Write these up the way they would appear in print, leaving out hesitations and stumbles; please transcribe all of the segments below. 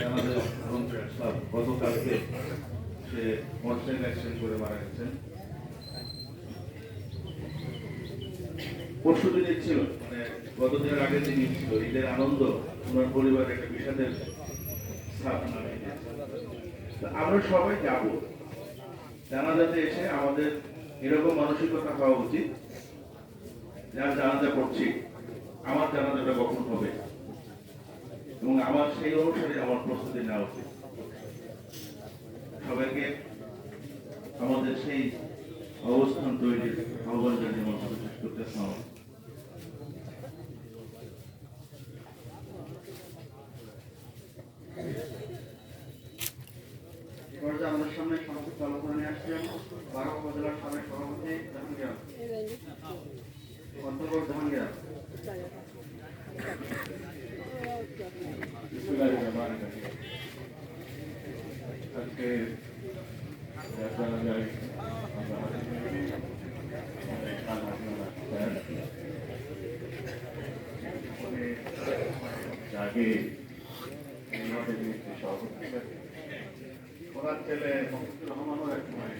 আমাদের গতকালকে সে motorcycle accident করে মারা গেছেন। পরশু দিন ছিল, মানে গতদিনের আগের দিন ছিল ঈদের আনন্দ, ওনার পরিবারের একটা বিষাদের ছাপ নামে গিয়েছে। আমরা সবাই যাব, জানাজাতে এসে আমাদের এরকম মানসিকতা হওয়া উচিত, যার জানাজা করছি আমার জানাজাটা কখন হবে এবং আমার সেই অনুসারে আমার প্রস্তুতি নেওয়া উচিত। সবাইকে আমাদের সেই অবস্থান তৈরির আহ্বান জানিয়ে আমার কথা শেষ করতেছি। আমাদের সামনে সংক্ষিপ্ত আলোচনা নিয়ে আসছেন বারো উপজেলার সাবেক সভাপতি জাহাঙ্গীর অধ্যাপক জাহাঙ্গীর। আজকে ওনার ছেলে মফিজুর রহমানও এক সময়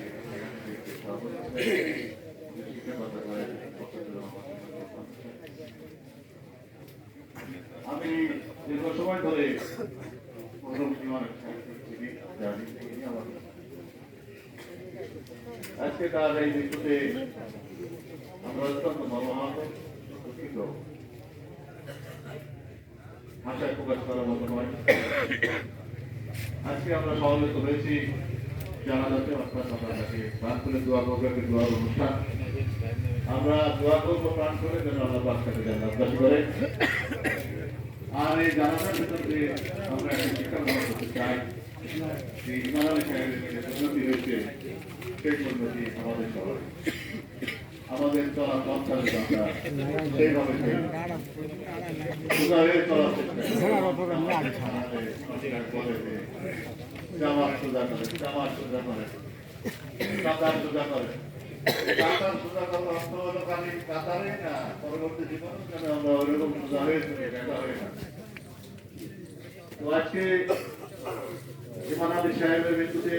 আমি দীর্ঘ সময় ধরে আজকে তার এই মৃত্যুতে আমরা অত্যন্ত মর্মাহত, দুঃখিত, ভাষায় প্রকাশ করার মতো নয়। আজকে আমরা সমবেত হয়েছি জানাজাতে, অর্থাৎ আমরা তাকে প্রাণ করে দোয়া করবো, একটি দোয়ার অনুষ্ঠান। আমরা দোয়া করবো প্রাণ করে যেন আল্লাহ পাক তাকে জান্নাতবাসী করে। আর এই জানাজার ভিতরে আমরা একটা শিক্ষা গ্রহণ করতে চাই, যে ইমাম আলী সাহেবের যে উন্নতি হয়েছে সেই উন্নতি আমাদের সবার, আমাদের চলার পথটা আমরা সেইভাবে চলার জামার সোজা করে, জামার সোজা করে, কাতার সোজা করে। কাতার সোজা করার অর্থ হলো খালি কাতারে না, পরবর্তী জীবন যেন আমরা ওরকম সোজা হয়ে থাকি, দেখা হয়ে না। তো আজকে ইমাম আলী সাহেবের মৃত্যুতে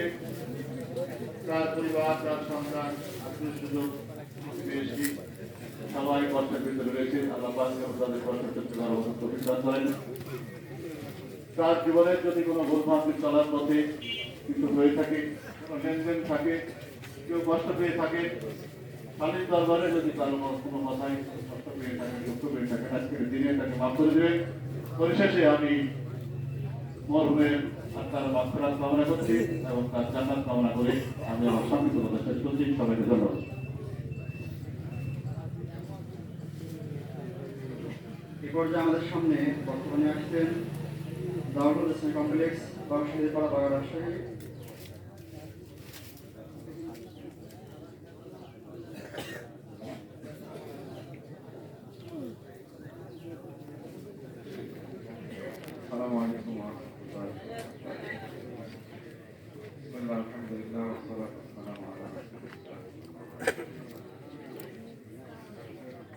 তার পরিবার, তার সন্তান, আত্মীয় স্বজন, বিএসপি সবাই কষ্টের ভিতরে রয়েছে। আল্লাহ পাক তাদের কষ্ট করতে পারার প্রতিষ্ঠান করেন। তার জীবনের যদি কোনো ভুলভ্রান্তি চলার পথে কিছু হয়ে থাকে, কোনো লেনদেন থাকে, কেউ কষ্ট পেয়ে থাকে, খালির দরবারে যদি কারো কোনো কথায় কষ্ট পেয়ে থাকে, দুঃখ পেয়ে থাকে, আজকের দিনে তাকে মাফ করে দেবে। পরিশেষে আমি মরহুমের আত্মার মাগফিরাত কামনা করছি এবং তার জান্নাত কামনা করে আমি আমার সংক্ষিপ্ত কথা শেষ করছি। সবাইকে ধন্যবাদ। এই পর্যায়ে আমাদের সামনে বর্তমানে আসছেন দাউদুল ইসলাম কমপ্লেক্স বাগাশালীপাড়া বাগা রাজশাহী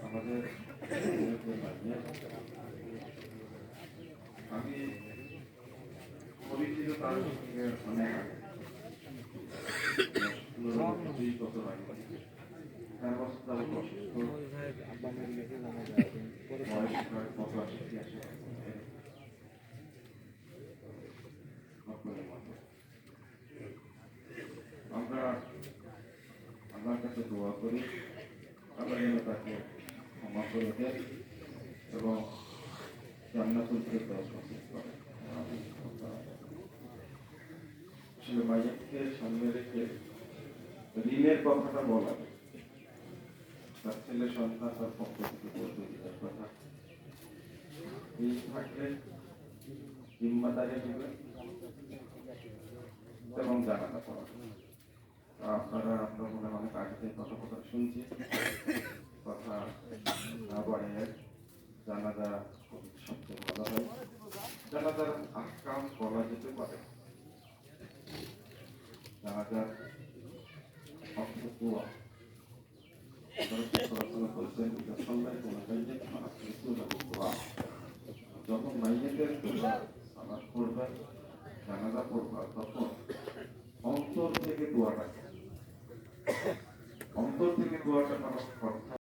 আমাদের আমি পরিচিত তার সঙ্গে অনেক কত হয় 4 বছর যাবত অসুস্থ, বয়স প্রায় 85 আমরা আল্লাহর কাছে দোয়া করি আল্লাহ যেন তাকে ক্ষমা করে দেন এবং জান্নাতুল ফেরদাউস নসিব করেন। আসলে মাইয়াতকে সামনে রেখে ঋণের কথাটা বলা, তার ছেলে সন্তান তার পক্ষ থেকে বলতে দিতে কথা, এই থাকলে জিম্মাদারি দিবে এবং জানাটা পড়া। আপনারা আমরা মনে অনেক আগে থেকে কথা শুনছি, কথা না বাড়িয়ে জানাজা সবচেয়ে ভালো হয়। জানাজার আহকাম বলা যেতে পারে, জানাজার অর্থ দোয়া। পড়াশোনা করেছেন সম্মানিত যখন মাইয়াতের সালাত করবেন জানাজা পড়বা তখন অন্তর থেকে দোয়াটা করো। অন্তর থেকে দোয়াটা করার অর্থ